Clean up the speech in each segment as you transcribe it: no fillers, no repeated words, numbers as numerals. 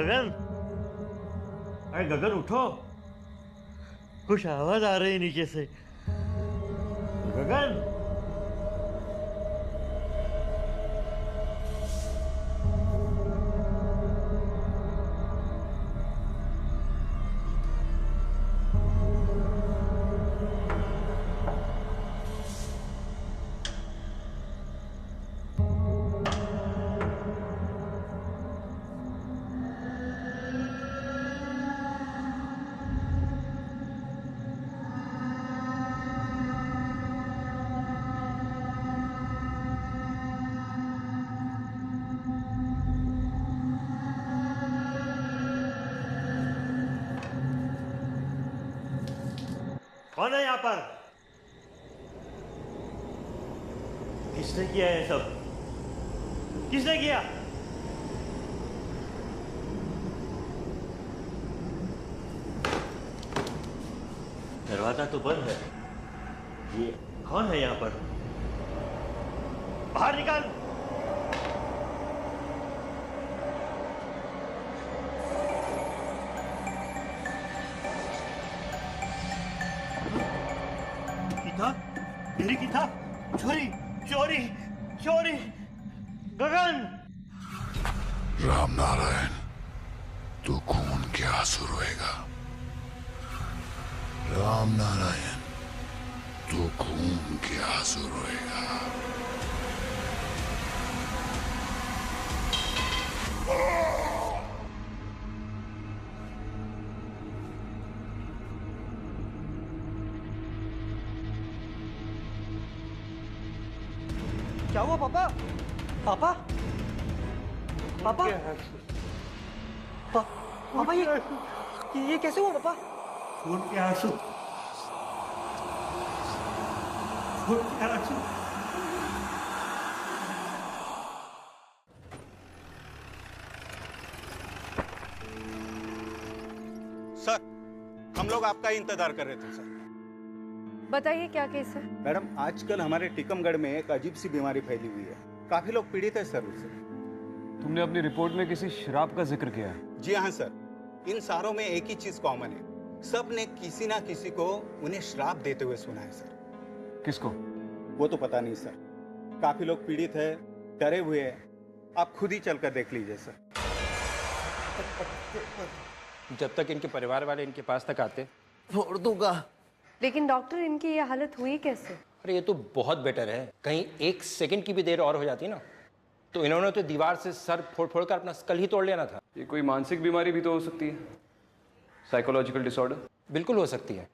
गगन, अरे गगन उठो, कुछ आवाज आ रही है नीचे से। गगन, कौन है यहाँ पर? किसने किया ये सब? किसने किया? दरवाजा तो बंद है। ये कौन है यहाँ पर? बाहर निकल। मेरी किताब चोरी चोरी चोरी। गगन, राम नारायण, तू खून के आंसू रोएगा। राम नारायण, तू खून के आंसू रोएगा। क्या हुआ पापा? पापा? पापा? पापा ये कैसे हुआ पापा? खून के आंसू, खून के आंसू। सर, हम लोग आपका ही इंतजार कर रहे थे सर। बताइए क्या केस है? मैडम, आजकल हमारे टीकमगढ़ में एक अजीब सी बीमारी फैली हुई है। काफी लोग पीड़ित है सर उससे। तुमने अपनी रिपोर्ट में किसी शराब का जिक्र किया है? जी हाँ सर, इन सारों में एक ही चीज कॉमन है, सब ने किसी ना किसी को उन्हें श्राप देते हुए सुना है सर। किसको? वो तो पता नहीं सर। काफी लोग पीड़ित है, डरे हुए हैं। आप खुद ही चलकर देख लीजिए सर। जब तक इनके परिवार वाले इनके पास तक आते। छोड़ दूंगा। लेकिन डॉक्टर, इनकी ये हालत हुई कैसे? अरे ये तो बहुत बेटर है, कहीं एक सेकंड की भी देर और हो जाती ना तो इन्होंने तो दीवार से सर फोड़ फोड़ कर अपना स्कल ही तोड़ लेना था। ये कोई मानसिक बीमारी भी तो हो सकती है, साइकोलॉजिकल डिसऑर्डर। बिल्कुल हो सकती है,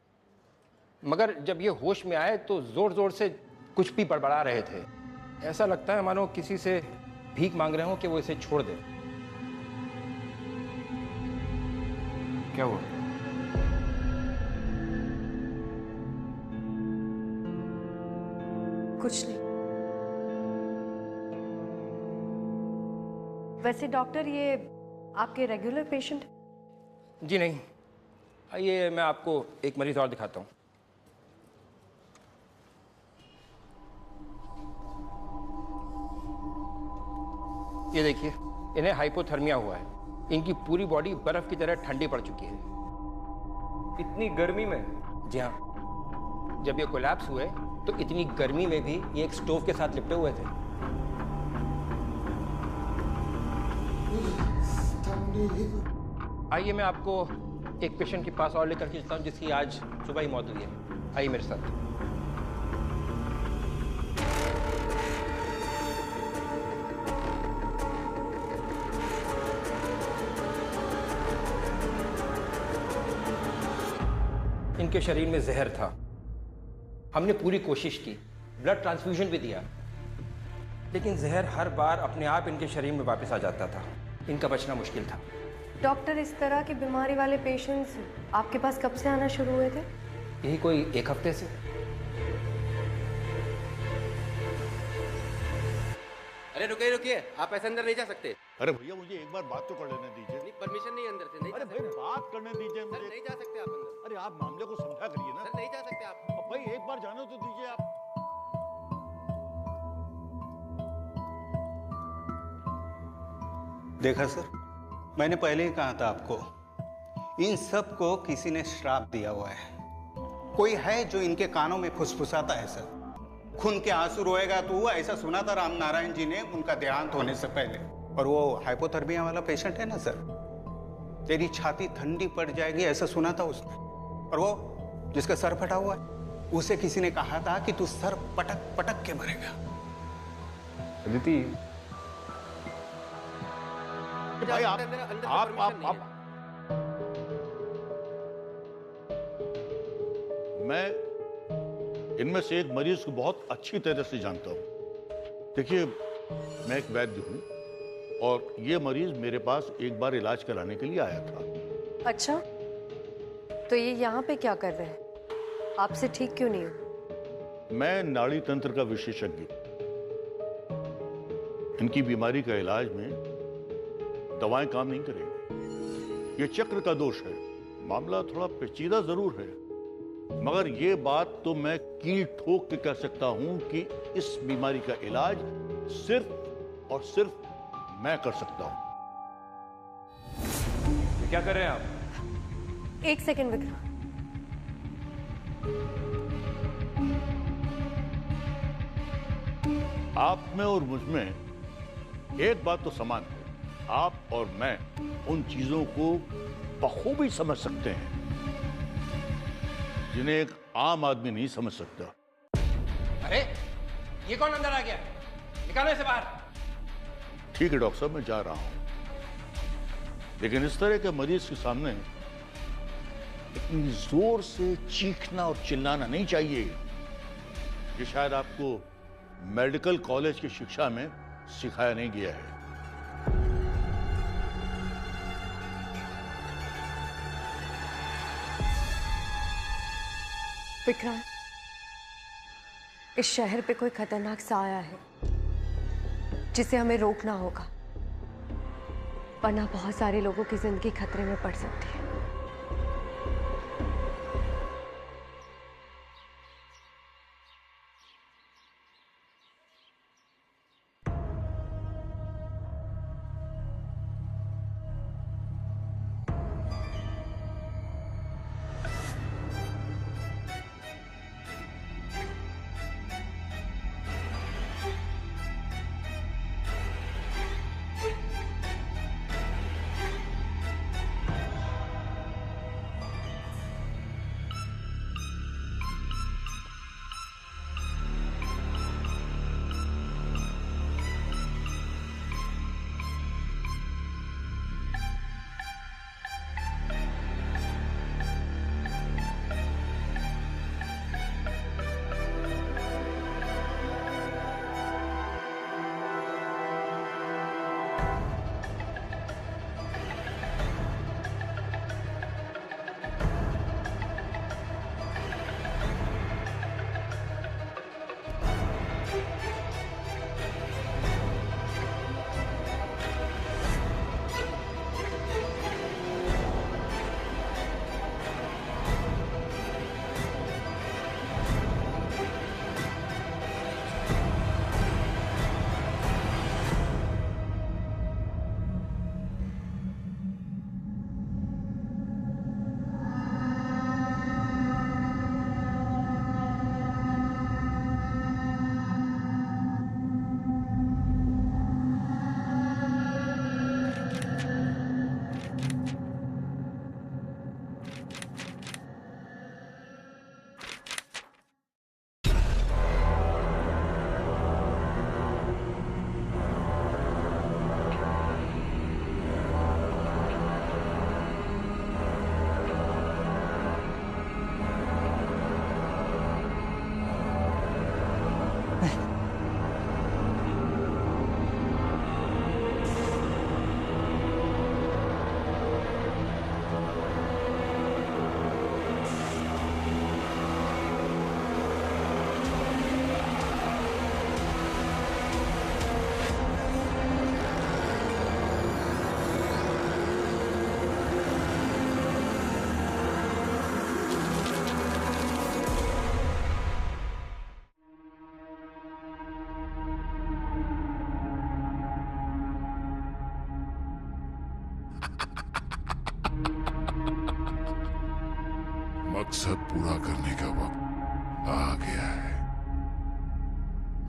मगर जब ये होश में आए तो जोर जोर से कुछ भी बड़बड़ा रहे थे। ऐसा लगता है मानो किसी से भीख मांग रहे हो कि वो इसे छोड़ दे। क्या हुआ? कुछ नहीं। वैसे डॉक्टर, ये आपके रेगुलर पेशेंट? जी नहीं, आइए मैं आपको एक मरीज और दिखाता हूँ। ये देखिए, इन्हें हाइपोथर्मिया हुआ है। इनकी पूरी बॉडी बर्फ की तरह ठंडी पड़ चुकी है। इतनी गर्मी में? जी हाँ, जब ये कोलैप्स हुए तो इतनी गर्मी में भी ये एक स्टोव के साथ लिपटे हुए थे। आइए मैं आपको एक पेशेंट के पास और लेकर के चलता हूँ जिसकी आज सुबह ही मौत हुई है। आइए मेरे साथ। इनके शरीर में जहर था। हमने पूरी कोशिश की, ब्लड ट्रांसफ्यूजन भी दिया, लेकिन जहर हर बार अपने आप इनके शरीर में वापस आ जाता था। इनका बचना मुश्किल था। डॉक्टर, इस तरह की बीमारी वाले पेशेंट्स आपके पास कब से आना शुरू हुए थे? यही कोई एक हफ्ते से। अरे रुकिए रुकिए, आप ऐसे अंदर नहीं जा सकते। अरे भैया, मुझे एक बार बात तो कर लेने दीजिए। नहीं, परमिशन नहीं अंदर से। नहीं अरे जा भाई, सकते। बात करने दीजिए सर मुझे। नहीं जा सकते आप अंदर। अरे आप मामले को समझा करिए ना। सर नहीं जा सकते आप। अब भाई एक बार जाने तो दीजिए आप। देखा सर, मैंने पहले ही कहा था आपको, इन सब को किसी ने श्राप दिया हुआ है। कोई है जो इनके कानों में फुसफुसाता है सर। खून के आंसू रोएगा तो वो ऐसा सुना था राम नारायण जी ने उनका देहांत होने से पहले। और वो हाइपोथर्मिया वाला पेशेंट है ना सर, तेरी छाती ठंडी पड़ जाएगी ऐसा सुना था उसने। और वो जिसका सर फटा हुआ है, उसे किसी ने कहा था कि तू सर पटक पटक के मरेगा। अदिति, भाई आप मैं इनमें से एक मरीज को बहुत अच्छी तरह से जानता हूं। देखिए, मैं एक वैद्य हूं और ये मरीज मेरे पास एक बार इलाज कराने के लिए आया था। अच्छा, तो ये यहाँ पे क्या कर रहे हैं? आपसे ठीक क्यों नहीं हो? मैं नाड़ी तंत्र का विशेषज्ञ। इनकी बीमारी का इलाज में दवाएं काम नहीं करेंगी। ये चक्र का दोष है। मामला थोड़ा पेचीदा जरूर है, मगर ये बात तो मैं कील ठोक के कह सकता हूं कि इस बीमारी का इलाज सिर्फ और सिर्फ मैं कर सकता हूं। ये क्या कर रहे हैं आप? एक सेकंड विक्रम। आप में और मुझ में एक बात तो समान है, आप और मैं उन चीजों को बखूबी समझ सकते हैं जिन्हें एक आम आदमी नहीं समझ सकता। अरे ये कौन अंदर आ गया? निकालो इसे बाहर। ठीक है डॉक्टर साहब, मैं जा रहा हूं, लेकिन इस तरह के मरीज के सामने इतनी जोर से चीखना और चिल्लाना नहीं चाहिए। ये शायद आपको मेडिकल कॉलेज की शिक्षा में सिखाया नहीं गया है। विक्रांत, इस शहर पे कोई खतरनाक साया है जिसे हमें रोकना होगा, वरना बहुत सारे लोगों की जिंदगी खतरे में पड़ सकती है।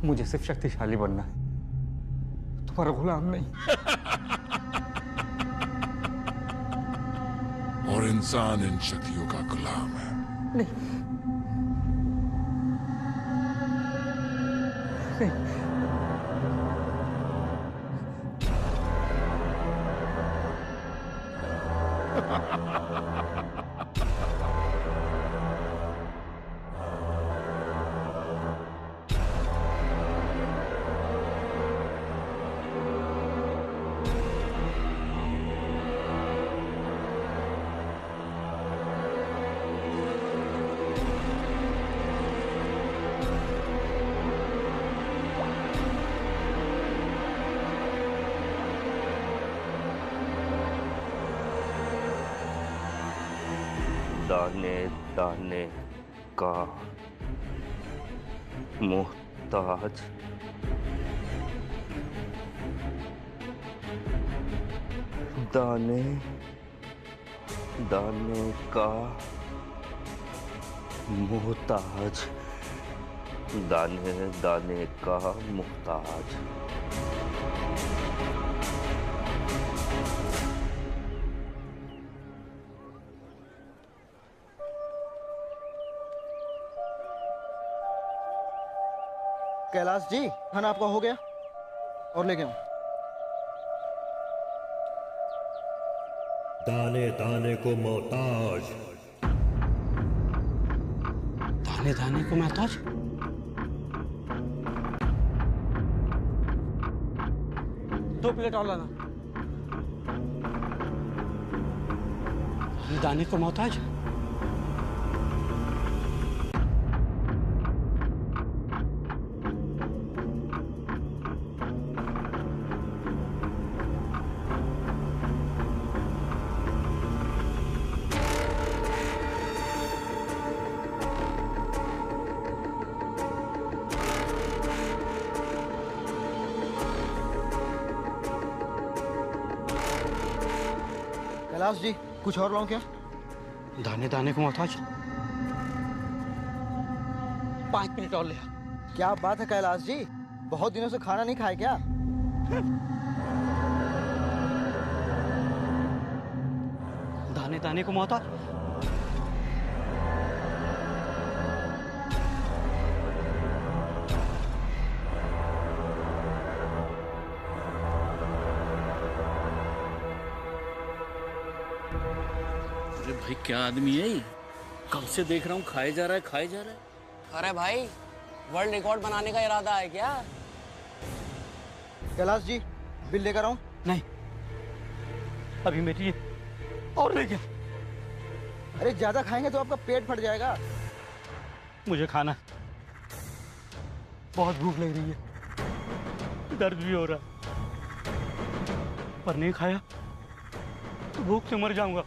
मुझे सिर्फ शक्तिशाली बनना है, तुम्हारा गुलाम नहीं। और इंसान इन शक्तियों का गुलाम है। नहीं, नहीं। दाने दाने का मोहताज, दाने दाने का मोहताज, दाने दाने का मोहताज। कैलाश जी, खाना आपका हो गया? और लेके आऊं? दाने दाने को मोहताज, दाने दाने को मोहताज। दो प्लेट और लाना। दाने को मोहताज। कैलाश जी, कुछ और लाऊं क्या? दाने दाने को मोहताज। 5 मिनट और ले आ। क्या बात है कैलाश जी, बहुत दिनों से खाना नहीं खाए क्या? दाने दाने को मोहताज। अरे भाई क्या आदमी है ये? कब से देख रहा हूँ खाए जा रहा है खाए जा रहा है। अरे भाई वर्ल्ड रिकॉर्ड बनाने का इरादा है क्या? कैलाश जी, बिल लेकर आऊं? नहीं, अभी मेरी ये और ले गया। अरे ज्यादा खाएंगे तो आपका पेट फट जाएगा। मुझे खाना, बहुत भूख लग रही है, दर्द भी हो रहा है, पर नहीं खाया तो भूख से मर जाऊंगा।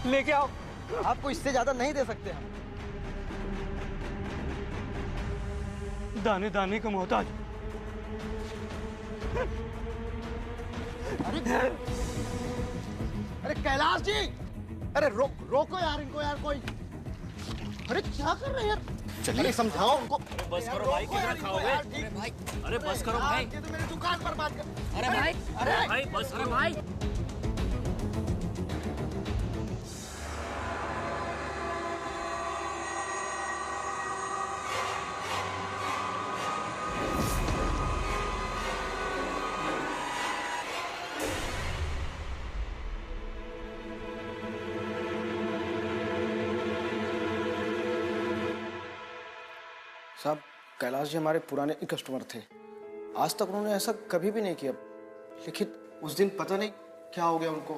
लेके आओ। आपको इससे ज्यादा नहीं दे सकते हम। दाने दाने का मोहताज। अरे कैलाश जी, अरे रोको यार इनको यार कोई। अरे क्या कर रहे हैं यार? चलिए समझाओ उनको। अरे बस करो भाई, कितना खाओगे? अरे भाई, अरे बस करो भाई। ये तो मेरी दुकान पर बात कर। अरे भाई, अरे भाई बस करो भाई। साहब, कैलाश जी हमारे पुराने कस्टमर थे। आज तक उन्होंने ऐसा कभी भी नहीं किया, लेकिन उस दिन पता नहीं क्या हो गया उनको।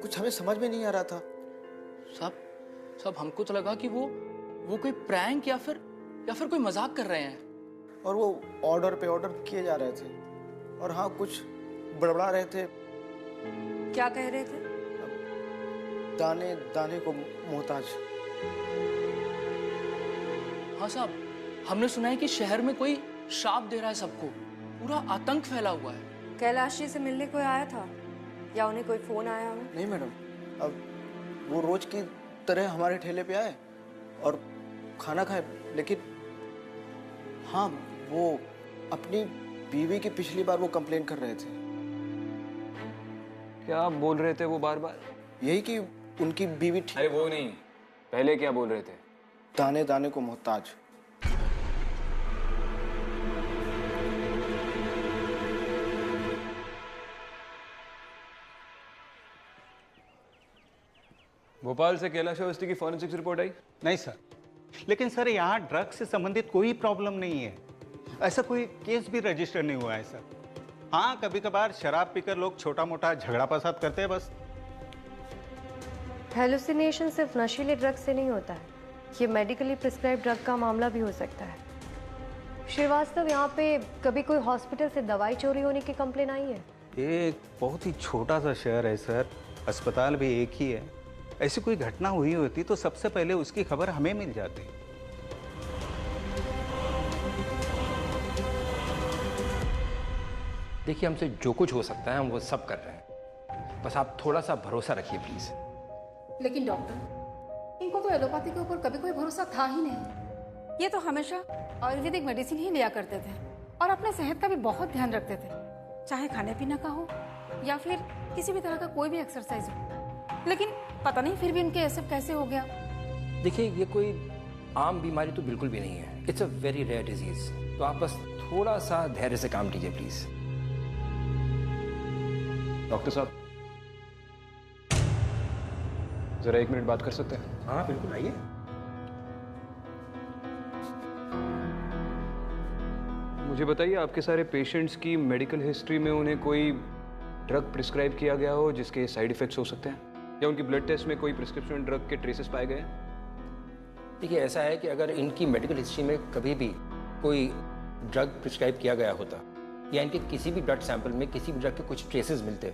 कुछ हमें समझ में नहीं आ रहा था। सब हमको तो लगा कि वो कोई प्रैंक या फिर कोई मजाक कर रहे हैं। और वो ऑर्डर पे ऑर्डर किए जा रहे थे, और हाँ कुछ बड़बड़ा रहे थे। क्या कह रहे थे? दाने दाने को मोहताज। हाँ साहब, हमने सुना है कि शहर में कोई श्राप दे रहा है सबको, पूरा आतंक फैला हुआ है। कैलाश जी से मिलने कोई आया था या उन्हें कोई फोन आया हो? नहीं मैडम, अब वो रोज की तरह हमारे ठेले पे आए और खाना खाए, लेकिन हाँ, वो अपनी बीवी की पिछली बार वो कंप्लेन कर रहे थे। क्या आप बोल रहे थे वो बार बार? यही कि उनकी बीवी अरे वो नहीं, पहले क्या बोल रहे थे? दाने दाने को मोहताज। भोपाल से कैलाश अवस्थी की फॉरेंसिक्स रिपोर्ट आई? नहीं सर, लेकिन सर यहाँ ड्रग्स से संबंधित कोई प्रॉब्लम नहीं है। ऐसा कोई केस भी रजिस्टर नहीं हुआ है सर। हाँ, कभी कभार शराब पीकर लोग छोटा मोटा झगड़ा फसाद करते हैं बस। हेलुसिनेशन सिर्फ नशीले ड्रग से नहीं होता है, ये मेडिकली प्रिस्क्राइब ड्रग का मामला भी हो सकता है। श्रीवास्तव, यहाँ पे कभी कोई हॉस्पिटल से दवाई चोरी होने की कंप्लेन आई है? ये एक बहुत ही छोटा सा शहर है सर, अस्पताल भी एक ही है। ऐसी कोई घटना हुई होती तो सबसे पहले उसकी खबर हमें मिल जाती। देखिए, हमसे जो कुछ हो सकता है हम वो सब कर रहे हैं, बस आप थोड़ा सा भरोसा रखिए प्लीज। लेकिन डॉक्टर, इनको तो एलोपैथी के ऊपर कभी कोई भरोसा था ही नहीं। ये तो हमेशा आयुर्वेदिक मेडिसिन ही लिया करते थे और अपने सेहत का भी बहुत ध्यान रखते थे, चाहे खाने पीने का हो या फिर किसी भी तरह का कोई भी एक्सरसाइज हो। लेकिन पता नहीं फिर भी उनके ऐसे कैसे हो गया। देखिए, ये कोई आम बीमारी तो बिल्कुल भी नहीं है, it's a very rare disease. तो आप बस थोड़ा सा धैर्य से काम कीजिए प्लीज। डॉक्टर साहब, जरा 1 मिनट बात कर सकते हैं? हाँ बिल्कुल, आइए। मुझे बताइए, आपके सारे पेशेंट्स की मेडिकल हिस्ट्री में उन्हें कोई ड्रग प्रिस्क्राइब किया गया हो जिसके साइड इफेक्ट्स हो सकते हैं, या उनकी ब्लड टेस्ट में कोई प्रिस्क्रिप्शन ड्रग के ट्रेसेस पाए गए? देखिए, ऐसा है कि अगर इनकी मेडिकल हिस्ट्री में कभी भी कोई ड्रग प्रिस्क्राइब किया गया होता या इनके किसी भी ब्लड सैंपल में किसी भी ड्रग के कुछ ट्रेसेस मिलते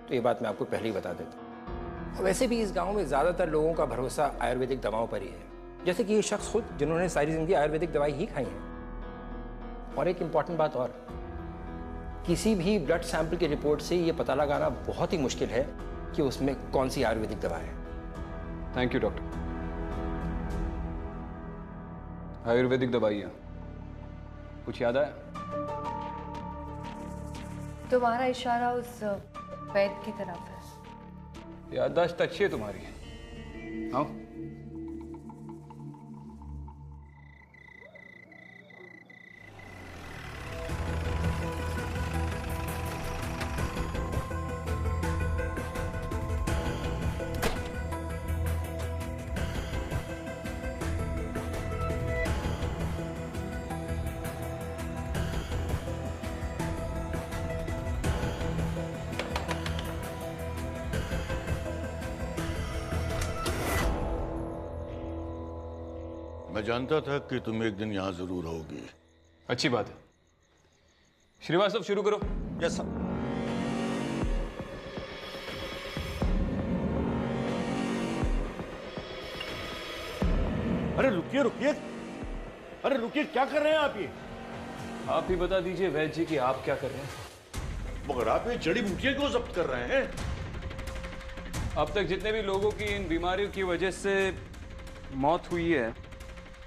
तो ये बात मैं आपको पहले ही बता देता। वैसे भी इस गांव में ज़्यादातर लोगों का भरोसा आयुर्वेदिक दवाओं पर ही है, जैसे कि ये शख्स खुद जिन्होंने सारी जिंदगी आयुर्वेदिक दवाई ही खाई है। और एक इम्पॉर्टेंट बात और, किसी भी ब्लड सैंपल की रिपोर्ट से ये पता लगाना बहुत ही मुश्किल है कि उसमें कौन सी आयुर्वेदिक दवा है। Thank you doctor. आयुर्वेदिक दवाइयाँ, कुछ याद आया? तुम्हारा इशारा उस वैद्य की तरफ है। याददाश्त अच्छी है तुम्हारी। आओ। मैं जानता था कि तुम एक दिन यहां जरूर होगी। अच्छी बात है। श्रीवास्तव, शुरू करो। Yes sir. अरे रुकिए रुकिए, अरे रुकिए, क्या कर रहे हैं आप? ये आप ही बता दीजिए वैद्य जी कि आप क्या कर रहे हैं। मगर आप ये जड़ी बूटियां क्यों जब्त कर रहे हैं? अब तक जितने भी लोगों की इन बीमारियों की वजह से मौत हुई है,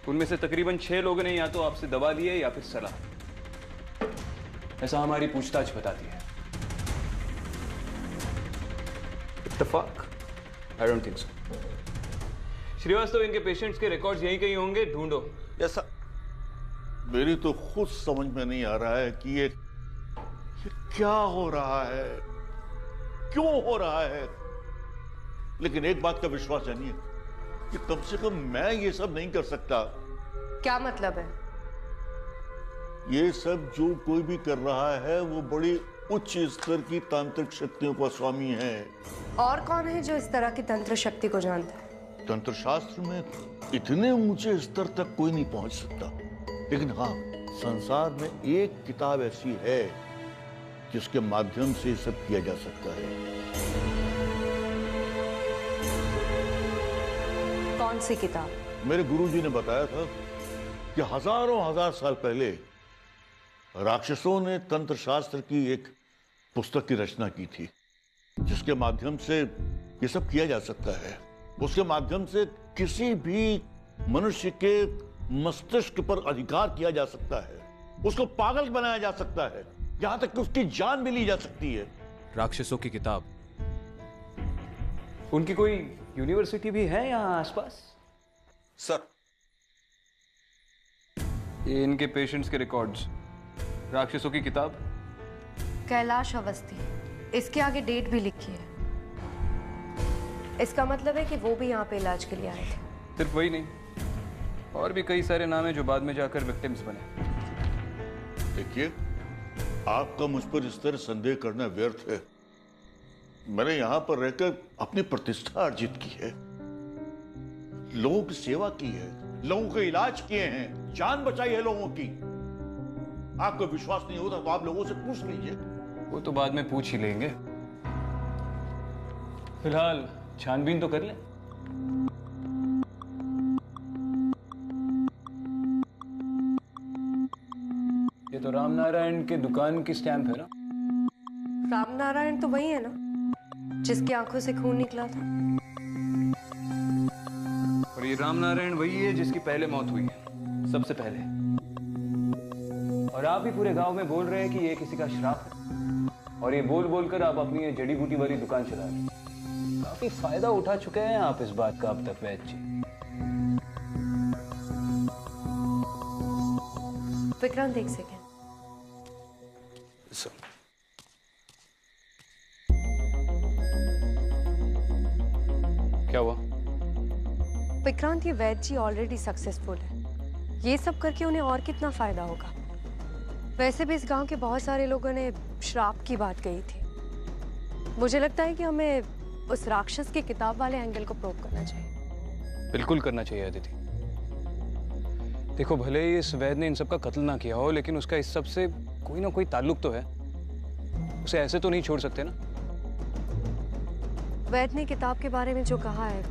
उनमें से तकरीबन 6 लोगों ने या तो आपसे दवा ली है या फिर सलाह। ऐसा हमारी पूछताछ बताती है। इत्तेफाक? I don't think so. Srivastava, इनके पेशेंट्स के रिकॉर्ड्स यहीं कहीं होंगे, ढूंढो। Yes sir. मेरी तो खुद समझ में नहीं आ रहा है कि ये क्या हो रहा है, क्यों हो रहा है। लेकिन एक बात का विश्वास जानिए कि कम से कम मैं ये सब नहीं कर सकता। क्या मतलब है? ये सब जो कोई भी कर रहा है वो बड़ी उच्च स्तर की तांत्रिक शक्तियों का स्वामी है। और कौन है जो इस तरह की तंत्र शक्ति को जानता है? तंत्र शास्त्र में इतने ऊंचे स्तर तक कोई नहीं पहुंच सकता, लेकिन हाँ, संसार में एक किताब ऐसी है जिसके माध्यम से ये सब किया जा सकता है। कौन सी किताब? मेरे गुरुजी ने बताया था कि हजारों हजार साल पहले राक्षसों ने तंत्र शास्त्र की एक पुस्तक की रचना की थी, जिसके माध्यम से ये सब किया जा सकता है। उसके माध्यम से किसी भी मनुष्य के मस्तिष्क पर अधिकार किया जा सकता है, उसको पागल बनाया जा सकता है, यहां तक कि उसकी जान भी ली जा सकती है। राक्षसों की किताब, उनकी कोई यूनिवर्सिटी भी है यहाँ आसपास? सर, ये इनके पेशेंट्स के रिकॉर्ड्स, राक्षसों की किताब। कैलाश अवस्थी, इसके आगे डेट भी लिखी है। इसका मतलब है कि वो भी यहाँ पे इलाज के लिए आए थे। सिर्फ वही नहीं, और भी कई सारे नाम हैं जो बाद में जाकर विक्टिम्स बने। देखिए, आपका मुझ पर इस तरह संदेह करना व्यर्थ है। मैंने यहां पर रहकर अपनी प्रतिष्ठा अर्जित की है, लोगों की सेवा की है, लोगों के इलाज किए हैं, जान बचाई है लोगों की। आपको विश्वास नहीं होता तो आप लोगों से पूछ लीजिए। वो तो बाद में पूछ ही लेंगे, फिलहाल छानबीन तो कर लें। ये तो रामनारायण के दुकान की स्टैंप है ना? रामनारायण तो वही है ना जिसकी आंखों से खून निकला था। और ये रामनारायण वही है जिसकी पहले मौत हुई है, सबसे पहले। और आप भी पूरे गांव में बोल रहे हैं कि ये किसी का श्राप है, और ये बोल बोल कर आप अपनी ये जड़ी बूटी वाली दुकान चला रहे हैं। काफी फायदा उठा चुके हैं आप इस बात का अब तक, वैद्य जी। विक्रांत, एक सेकेंड। क्या हुआ? विक्रांत, ये वैद्य जी ऑलरेडी सक्सेसफुल है। ये सब करके उन्हें और कितना फायदा होगा? वैसे भी इस गांव के बहुत सारे लोगों ने श्राप की बात कही थी। मुझे लगता है कि हमें उस राक्षस की किताब वाले एंगल को प्रूव करना चाहिए। बिल्कुल करना चाहिए अदिति। देखो, भले ही इस वैद्य ने इन सब का कत्ल ना किया हो, लेकिन उसका इस सब से कोई ना कोई ताल्लुक तो है। उसे ऐसे तो नहीं छोड़ सकते ना। वैद्य ने किताब के बारे में जो कहा है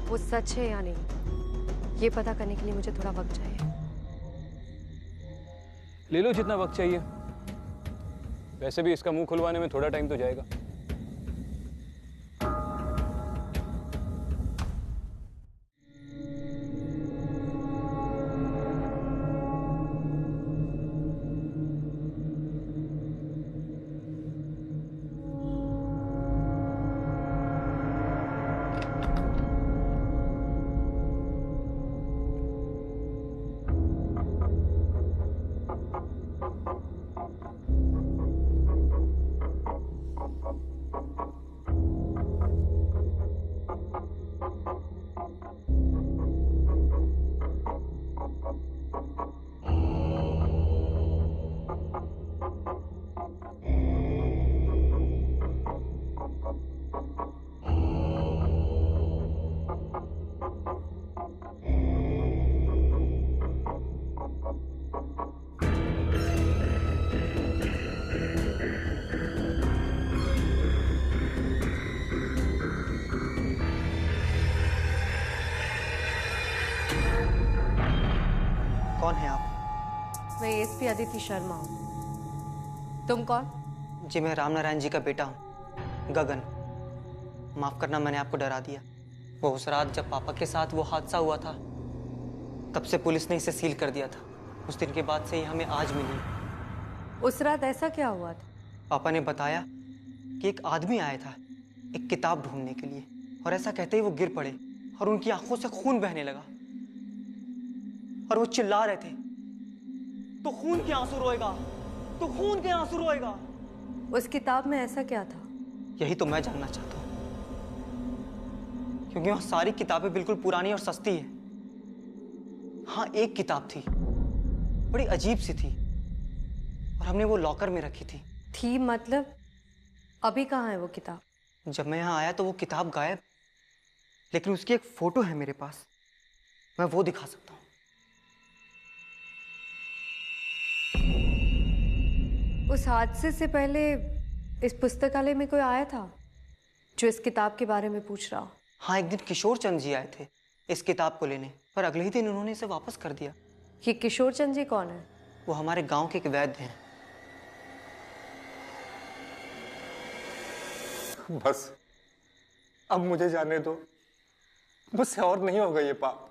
वो सच है या नहीं, ये पता करने के लिए मुझे थोड़ा वक्त चाहिए। ले लो जितना वक्त चाहिए, वैसे भी इसका मुंह खुलवाने में थोड़ा टाइम तो जाएगा। कौन है आप? मैं एसपी अदिति शर्मा हूँ। तुम कौन? जी, मैं रामनारायण जी का बेटा हूँ, गगन। माफ करना, मैंने आपको डरा दिया। वो उस रात जब पापा के साथ वो हादसा हुआ था, तब से पुलिस ने इसे सील कर दिया था। उस दिन के बाद से ही हमें आज मिली। उस रात ऐसा क्या हुआ था? पापा ने बताया कि एक आदमी आया था एक किताब ढूंढने के लिए, और ऐसा कहते ही वो गिर पड़े और उनकी आंखों से खून बहने लगा, और वो चिल्ला रहे थे, तो खून के आंसू रोएगा, तो खून के आंसू रोएगा। उस किताब में ऐसा क्या था? यही तो मैं जानना चाहता हूँ, क्योंकि वहां सारी किताबें बिल्कुल पुरानी और सस्ती है। हाँ, एक किताब थी, बड़ी अजीब सी थी, और हमने वो लॉकर में रखी थी। मतलब अभी कहाँ है वो किताब? जब मैं यहाँ आया तो वो किताब गायब, लेकिन उसकी एक फोटो है मेरे पास, मैं वो दिखा सकता हूँ। उस हादसे से पहले इस पुस्तकालय में कोई आया था जो इस किताब के बारे में पूछ रहा हो? हाँ, एक दिन किशोर चंद जी आए थे इस किताब को लेने, पर अगले ही दिन उन्होंने इसे वापस कर दिया। ये किशोर चंद जी कौन है? वो हमारे गांव के एक वैद्य हैं। बस अब मुझे जाने दो, मुझसे और नहीं होगा ये पाप।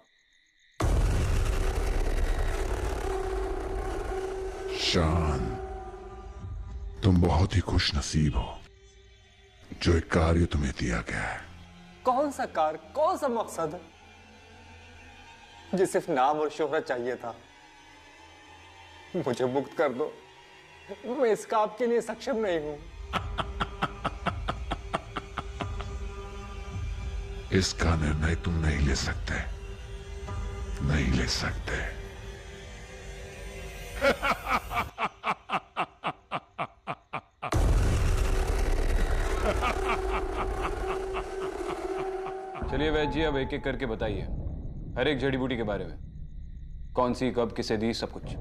शान, तुम बहुत ही खुश नसीब हो जो एक कार्य तुम्हें दिया गया है। कौन सा कार्य, कौन सा मकसद है जो सिर्फ नाम और शोहरत चाहिए था? मुझे मुक्त कर दो, मैं इस काम के लिए सक्षम नहीं हूं। इसका निर्णय तुम नहीं ले सकते, नहीं ले सकते। चलिए वैद्य जी, अब एक एक करके बताइए हर एक जड़ी बूटी के बारे में, कौन सी कब किसे दी, सब कुछ।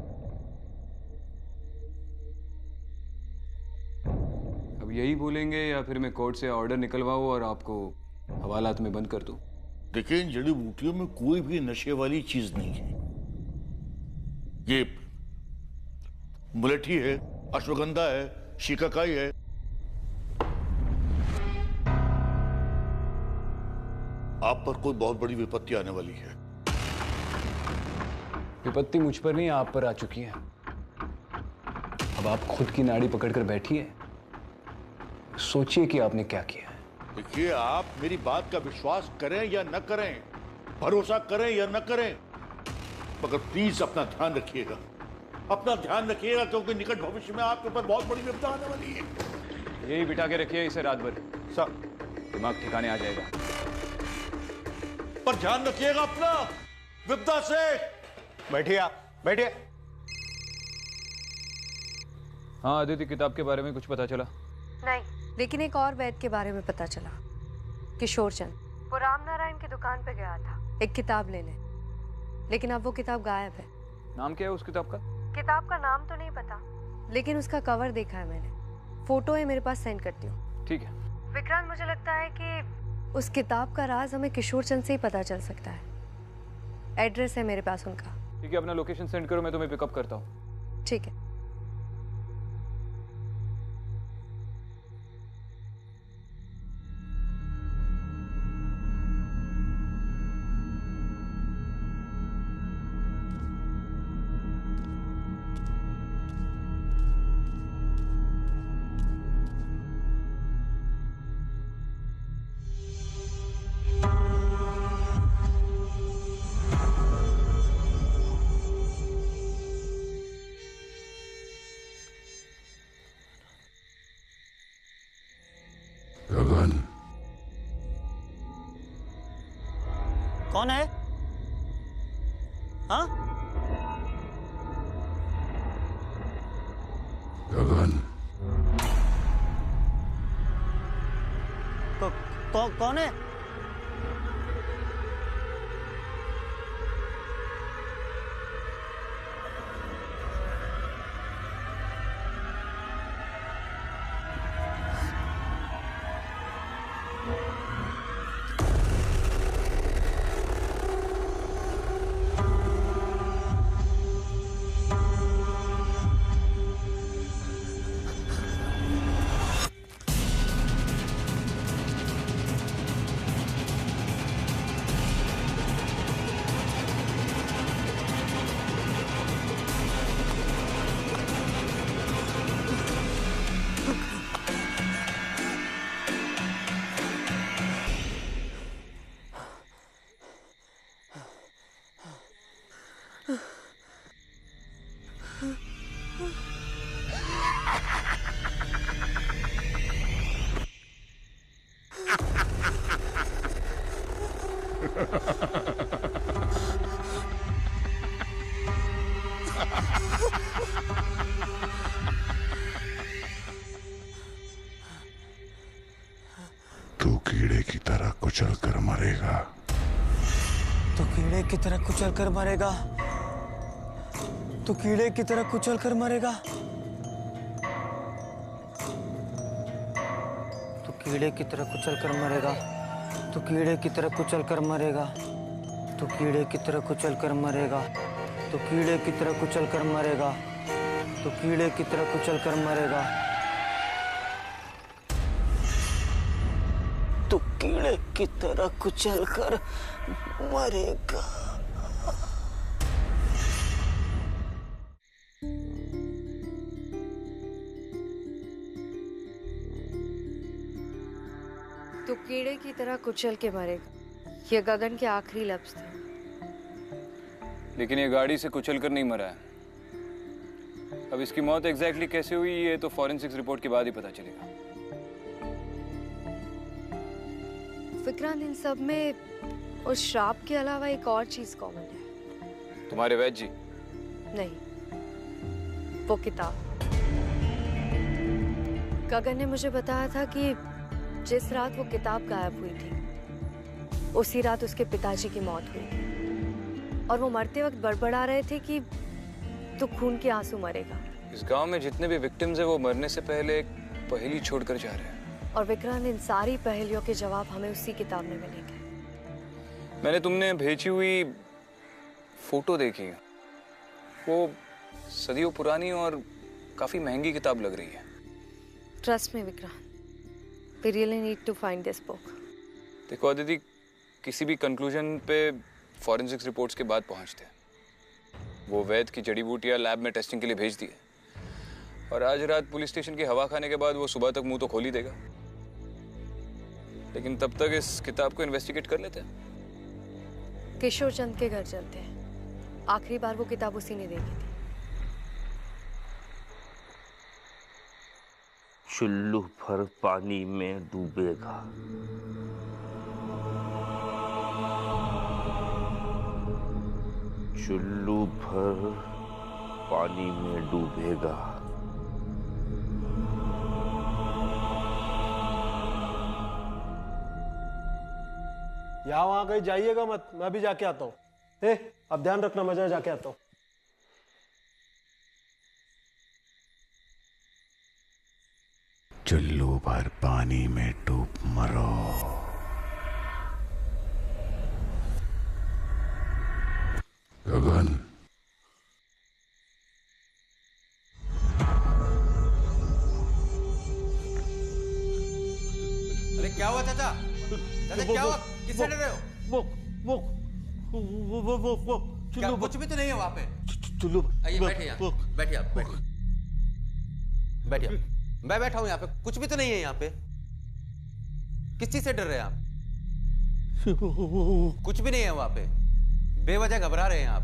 अब यही बोलेंगे या फिर मैं कोर्ट से ऑर्डर निकलवाऊं और आपको हवालात में बंद कर दूं? देखिए, इन जड़ी बूटियों में कोई भी नशे वाली चीज नहीं है। ये मुलेठी है, अश्वगंधा है, शिकाकाई है। आप पर कोई बहुत बड़ी विपत्ति आने वाली है। विपत्ति मुझ पर नहीं, आप पर आ चुकी है। अब आप खुद की नाड़ी पकड़कर बैठिए, सोचिए कि आपने क्या किया है। देखिए, आप मेरी बात का विश्वास करें या न करें, भरोसा करें या न करें, मगर प्लीज अपना ध्यान रखिएगा, अपना ध्यान रखिएगा, क्योंकि निकट भविष्य में आपके ऊपर बहुत बड़ी विपदा आने वाली है। यही बिठा के रखिए इसे रात भर, सब दिमाग ठिकाने आ जाएगा। पर ध्यान रखिएगा अपना, विपदा से। बैठिए आप, बैठिए। हाँ अदिति, किताब के बारे में कुछ पता चला? नहीं, लेकिन एक और वैद्य के बारे में पता चला। किशोर चंद वो राम नारायण की दुकान पे गया था एक किताब लेने, लेकिन अब वो किताब गायब है। नाम क्या है उस किताब का? किताब का नाम तो नहीं पता, लेकिन उसका कवर देखा है मैंने। फोटो है मेरे पास, सेंड करती हूँ। ठीक है विक्रांत, मुझे लगता है कि उस किताब का राज हमें किशोर चंद से ही पता चल सकता है। एड्रेस है मेरे पास उनका। ठीक है, अपना लोकेशन सेंड करो, मैं तुम्हें पिकअप करता हूँ। ठीक है। गगन, कौन है? हाँ? गगन, कौन है? तू कीड़े की तरह कुचल कर मरेगा। तो कीड़े की तरह कुचल कर मरेगा। तो कीड़े की तरह कुचल कर मरेगा। तो कीड़े की तरह कुचल कर मरेगा। तो कीड़े की तरह कुचल कर मरेगा। तो कीड़े की तरह कुचल कर मरेगा। तो कीड़े की तरह कुचल कर मरेगा। तो कीड़े की तरह कुचल कर मरेगा। तो कीड़े की तरह कुचल कर मरेगा। तो कीड़े की तरह कुचल के मरेगा, ये गगन के आखिरी लफ्ज थे। लेकिन ये गाड़ी से कुचल कर नहीं मरा है। अब इसकी मौत एग्जैक्टली कैसे हुई ये तो फॉरेंसिक्स रिपोर्ट के बाद ही पता चलेगा। विक्रांत, इन सब में उस श्राप के अलावा एक और चीज कॉमन है। तुम्हारे वैद्य जी? नहीं, वो किताब। गगन ने मुझे बताया था कि जिस रात वो किताब गायब हुई थी उसी रात उसके पिताजी की मौत हुई थी, और वो मरते वक्त बड़बड़ा रहे थे कि तो खून के आंसू मरेगा। इस गांव में जितने भी विक्टिम्स हैं वो मरने से पहले एक पहेली छोड़कर जा रहे हैं। और विक्रांत, इन सारी पहेलियों के जवाब हमें उसी किताब में मिलेंगे। मैंने तुमने भेजी हुई फोटो देखी, वो सदियों पुरानी और काफी महंगी किताब लग रही है। Trust me Vikrant, we really need to find this book. देखो दीदी, किसी भी कंक्लूजन पे फॉरेंसिक्स रिपोर्ट्स के बाद पहुंचते हैं। वो वैद्य की जड़ी बूटियां लैब में टेस्टिंग के लिए भेज दी है, और आज रात पुलिस स्टेशन की हवा खाने के बाद वो सुबह तक मुंह तो खोल ही देगा। लेकिन तब तक इस किताब को इन्वेस्टिगेट कर लेते हैं। किशोर चंद के घर चलते हैं, आखिरी बार वो किताब उसी ने देखी थी। चुल्लू भर पानी में डूबेगा। चुल्लू भर पानी में डूबेगा। यहाँ वहां कहीं जाइएगा मत, मैं भी जाके आता हूँ। अब ध्यान रखना, मैं जाके आता हूँ। चुल्लू भर पानी में डूब मरो। गगन, अरे क्या हुआ चाचा? चाचा क्या हुआ? किससे डर रहे हो? वो क्या कुछ भी तो नहीं है वहां पे? चुल्लू, आइए बैठिए यहाँ, बैठिए आप, बैठिए। बैठिए, मैं बैठा हूँ यहाँ पे, कुछ भी तो नहीं है यहाँ पे। किस चीज से डर रहे हैं आप? कुछ भी नहीं है वहां पे, बेवजह घबरा रहे हैं आप।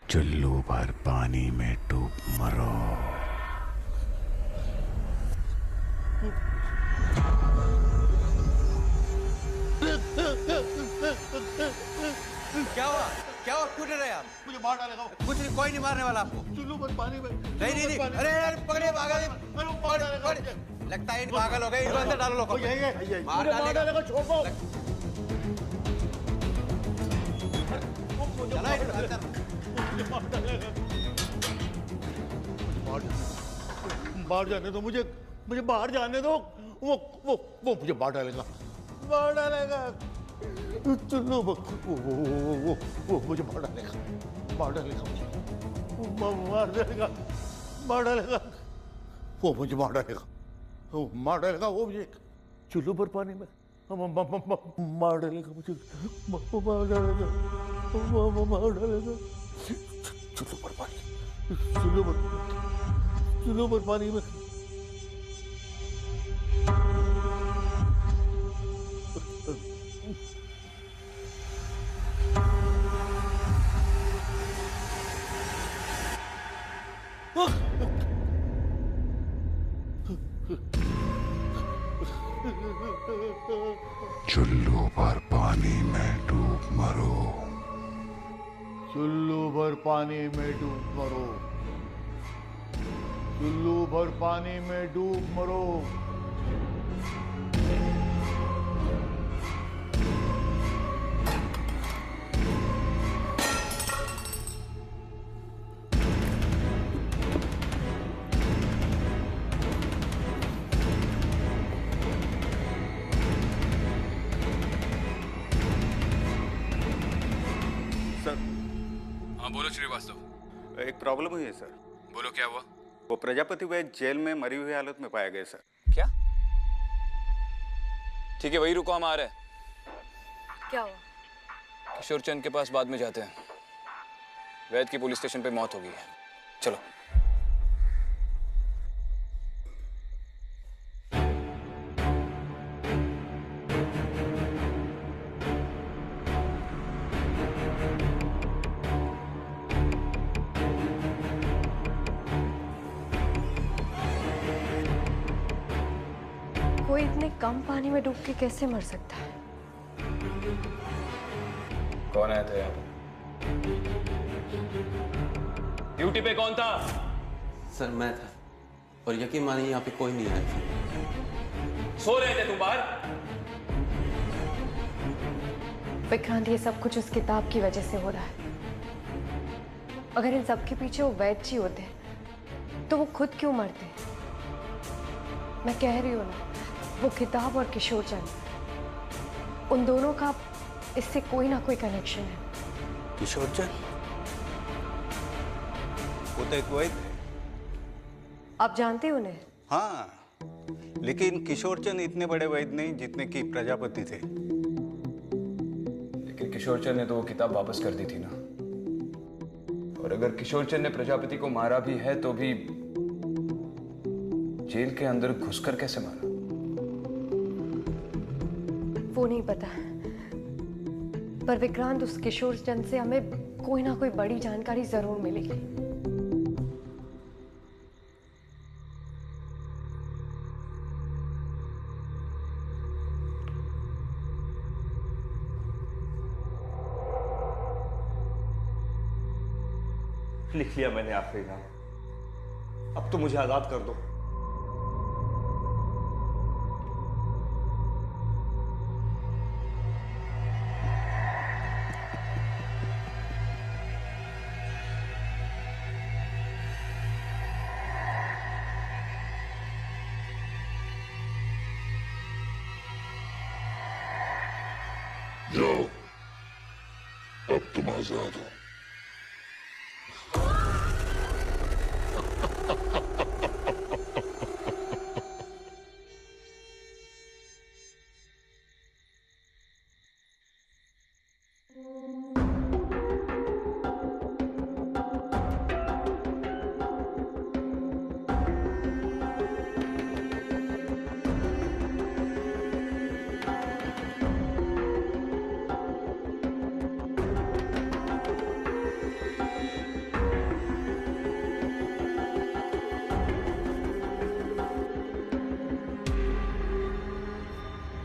चुल्लू भर पानी में डूब मरो। क्या हुआ? क्या हुआ? क्यों डर रहे हैं आप? मुझे मार डालेगा। कुछ नहीं, कोई नहीं मारने वाला आपको। चुल्लू भर पानी में। नहीं, अरे पकड़िए पागल। लगता है इन पागल हो गए, इनको अंदर डालो। लोग मार डालेगा। छोड़ो। बाहर जाने दो मुझे बाहर जाने दो। वो मुझे मार डालेगा। चुल्लू वो मुझे मार डालेगा। वो मुझे मार डालेगा। वो मुझे चुल्लू पर पानी में मार डालेगा। मुझे मार डालेगा। चुल्लू पर पानी में। चुल्लू भर पानी में डूब मरो। चुल्लू भर पानी में डूब मरो। चुल्लू भर पानी में डूब मरो। बोलो श्रीवास्तव। एक प्रॉब्लम हुई है सर। बोलो क्या हुआ? वो प्रजापति वैद्य जेल में मरी हुई हालत में पाया गया सर। क्या? ठीक है, वही रुको, हम आ रहे हैं। क्या हुआ? किशोर चंद के पास बाद में जाते हैं। वैद की पुलिस स्टेशन पे मौत हो गई है। चलो। कोई इतने कम पानी में डूब के कैसे मर सकता है? कौन आया था यहाँ? ड्यूटी पे कौन था? सर मैं था, और यकीन मानिए यहाँ पे कोई नहीं आया था। सो रहे थे तुम बाहर? विक्रांत, ये सब कुछ उस किताब की वजह से हो रहा है। अगर इन सब के पीछे वो वैद जी होते तो वो खुद क्यों मरते? मैं कह रही हूँ ना, वो किताब और किशोर चंद, उन दोनों का इससे कोई ना कोई कनेक्शन है। किशोर चंद वो तो एक वैद है। आप जानते हो उन्हें? हाँ, लेकिन किशोर चंद इतने बड़े वैद नहीं जितने कि प्रजापति थे। लेकिन किशोर चंद ने तो वो किताब वापस कर दी थी ना। और अगर किशोर चंद ने प्रजापति को मारा भी है तो भी जेल के अंदर घुसकर कैसे मारा? वो नहीं पता, पर विक्रांत, उस किशोर चंद से हमें कोई ना कोई बड़ी जानकारी जरूर मिलेगी। लिख लिया मैंने आखिरी नाम। अब तो मुझे आजाद कर दो। जाओ, अब तुम आजाद हो।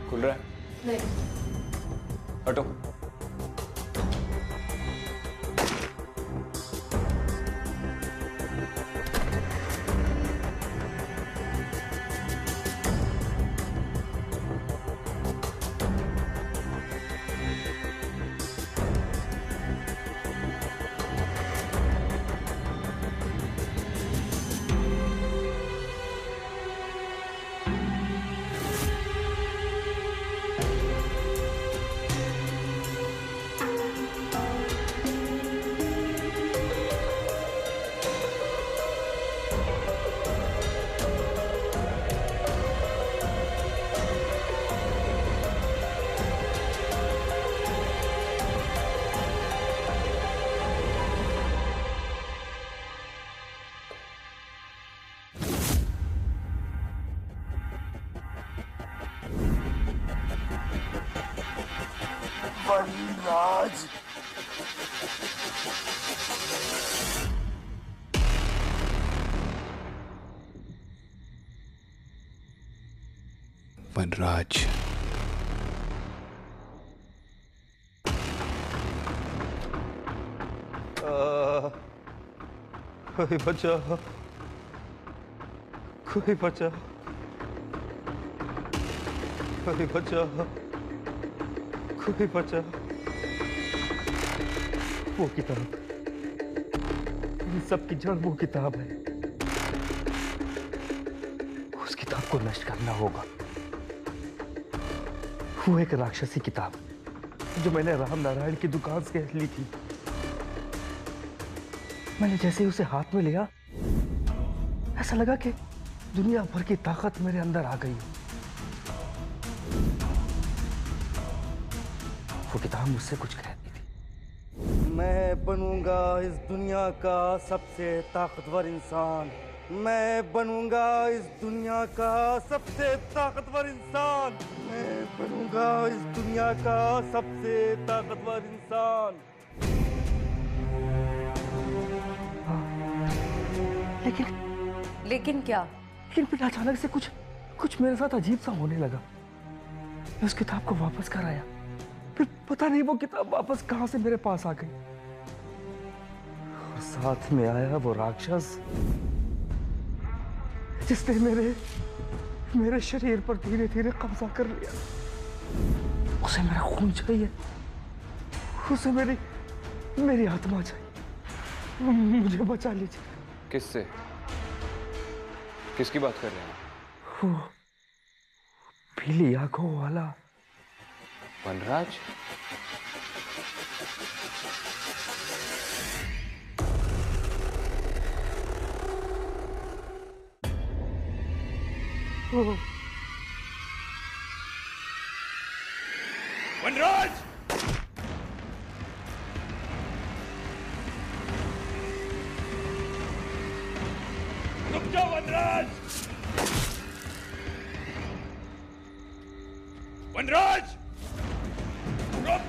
खुल रहा है? नहीं। हटो। वनराज, वनराज, कोई बचाओ, कोई बचाओ, कोई बचाओ, कोई बचाओ। वो किताब, इन सब की जड़ वो किताब है। उस किताब को नष्ट करना होगा। वो एक राक्षसी किताब जो मैंने राम नारायण की दुकान से ली थी। मैंने जैसे ही उसे हाथ में लिया, ऐसा लगा कि दुनिया भर की ताकत मेरे अंदर आ गई। वो किताब मुझसे कुछ कहती थी। मैं बनूंगा इस दुनिया का सबसे ताकतवर इंसान। मैं बनूंगा इस दुनिया का सबसे ताकतवर इंसान। मैं बनूंगा इस दुनिया का सबसे ताकतवर इंसान। लेकिन क्या? लेकिन फिर अचानक से कुछ मेरे साथ अजीब सा होने लगा। मैं उस किताब को वापस कर आया, फिर पता नहीं वो किताब वापस कहां से मेरे पास आ गई, और साथ में आया वो राक्षस जिसने मेरे शरीर पर धीरे धीरे कब्जा कर लिया। उसे मेरा खून चाहिए, उसे मेरी आत्मा चाहिए। मुझे बचा लीजिए। किससे? किसकी बात कर रहे हैं? वो पीली आंखों वाला वनराज? वनराज! रुक जाओ वनराज! वनराज! रुक!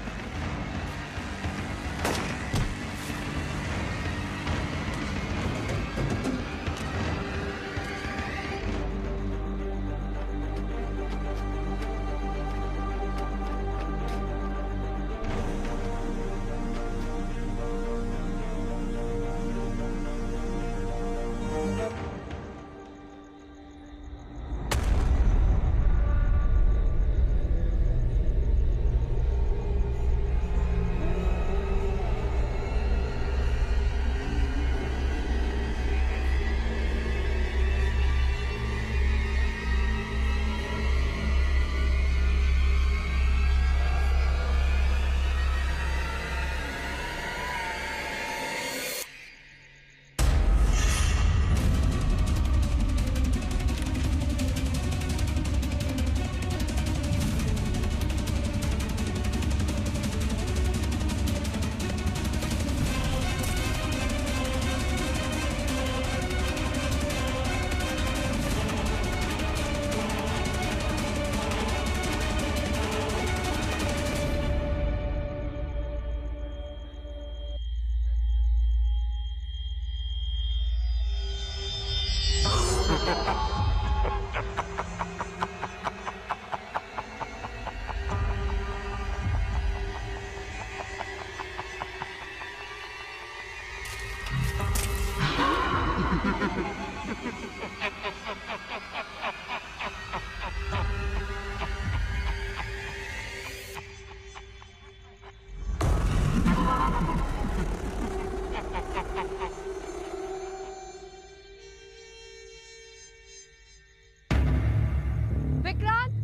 विक्रांत!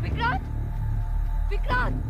विक्रांत! विक्रांत!